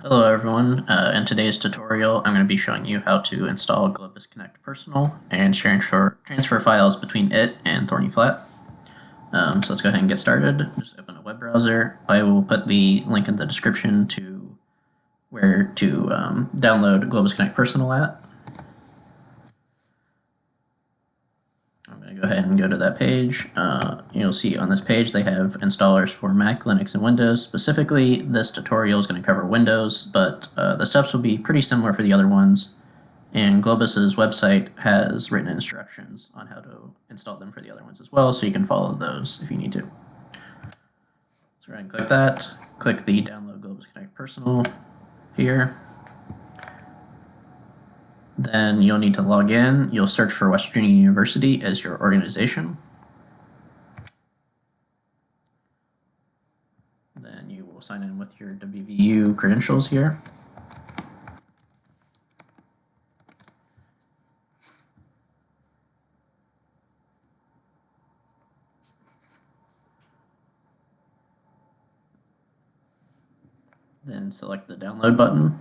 Hello everyone, in today's tutorial I'm going to be showing you how to install Globus Connect Personal and transfer files between it and Thorny Flat. So let's go ahead and get started. Just open a web browser. I will put the link in the description to where to download Globus Connect Personal at. I'm going to go ahead and go to that page. You'll see on this page they have installers for Mac, Linux, and Windows. Specifically, this tutorial is going to cover Windows, but the steps will be pretty similar for the other ones. And Globus's website has written instructions on how to install them for the other ones as well, so you can follow those if you need to. So go ahead and click that. Click the Download Globus Connect Personal here. Then you'll need to log in. You'll search for West Virginia University as your organization. Then you will sign in with your WVU credentials here. Then select the download button.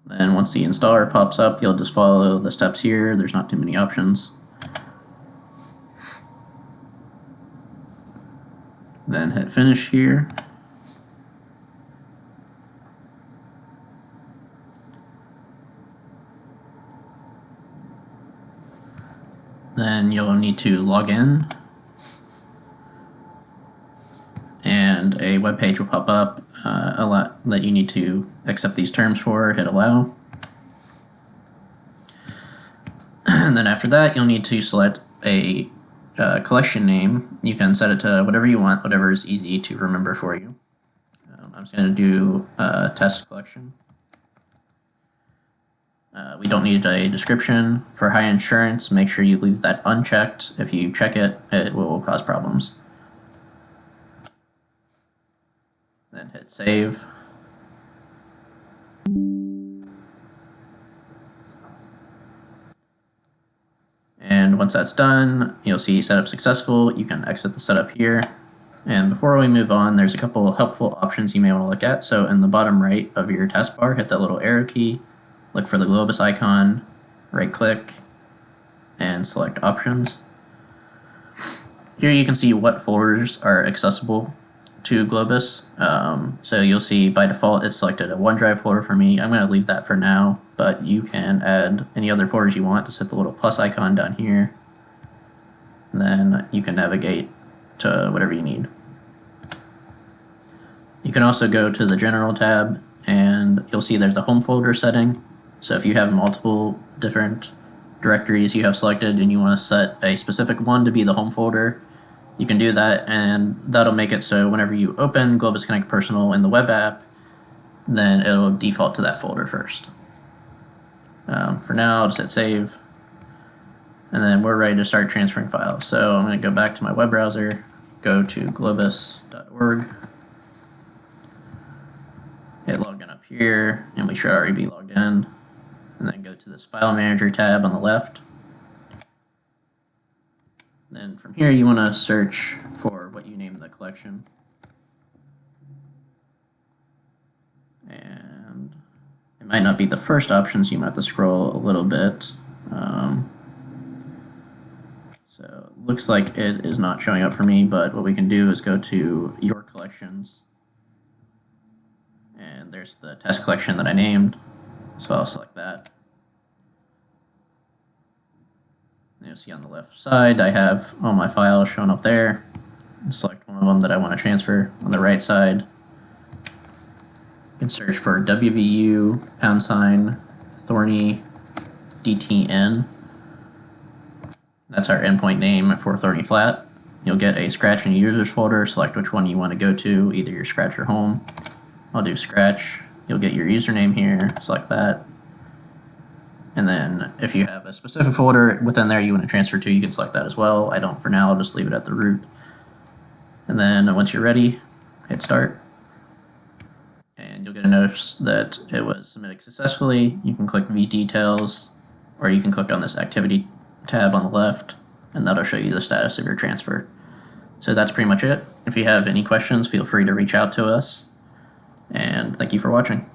Then once the installer pops up, you'll just follow the steps here. There's not too many options. Then hit finish here. Then you'll need to log in, and a web page will pop up that you need to accept these terms for. Hit allow. And then after that, you'll need to select a collection name. You can set it to whatever you want, whatever is easy to remember for you. I'm just going to do test collection. We don't need a description. For high insurance, make sure you leave that unchecked. If you check it, it will cause problems. Then hit save. And once that's done, you'll see setup successful. You can exit the setup here. And before we move on, there's a couple helpful options you may want to look at. So in the bottom right of your taskbar, hit that little arrow key, look for the Globus icon, right click, and select options. Here you can see what folders are accessible to Globus. So you'll see by default it's selected a OneDrive folder for me. I'm going to leave that for now, but you can add any other folders you want. Just hit the little plus icon down here. And then you can navigate to whatever you need. You can also go to the General tab, and you'll see there's the home folder setting. So if you have multiple different directories you have selected and you want to set a specific one to be the home folder, you can do that, and that'll make it so whenever you open Globus Connect Personal in the web app, then it'll default to that folder first. For now, I'll just hit save, and then we're ready to start transferring files. So I'm going to go back to my web browser, go to globus.org, hit login up here, and we should already be logged in, and then go to this File Manager tab on the left. Then from here you want to search for what you name the collection. And it might not be the first option, so you might have to scroll a little bit. So it looks like it is not showing up for me, but what we can do is go to Your Collections. And there's the test collection that I named, so I'll select that. You'll see on the left side I have all my files shown up there. Select one of them that I want to transfer. On the right side, you can search for WVU #Thorny DTN. That's our endpoint name for Thorny Flat. You'll get a Scratch and Users folder. Select which one you want to go to, either your Scratch or Home. I'll do Scratch. You'll get your username here. Select that. And then if you have a specific folder within there you want to transfer to, you can select that as well. I don't for now, I'll just leave it at the root. And then once you're ready, hit start. And you'll get a notice that it was submitted successfully. You can click View Details, or you can click on this activity tab on the left, and that'll show you the status of your transfer. So that's pretty much it. If you have any questions, feel free to reach out to us, and thank you for watching.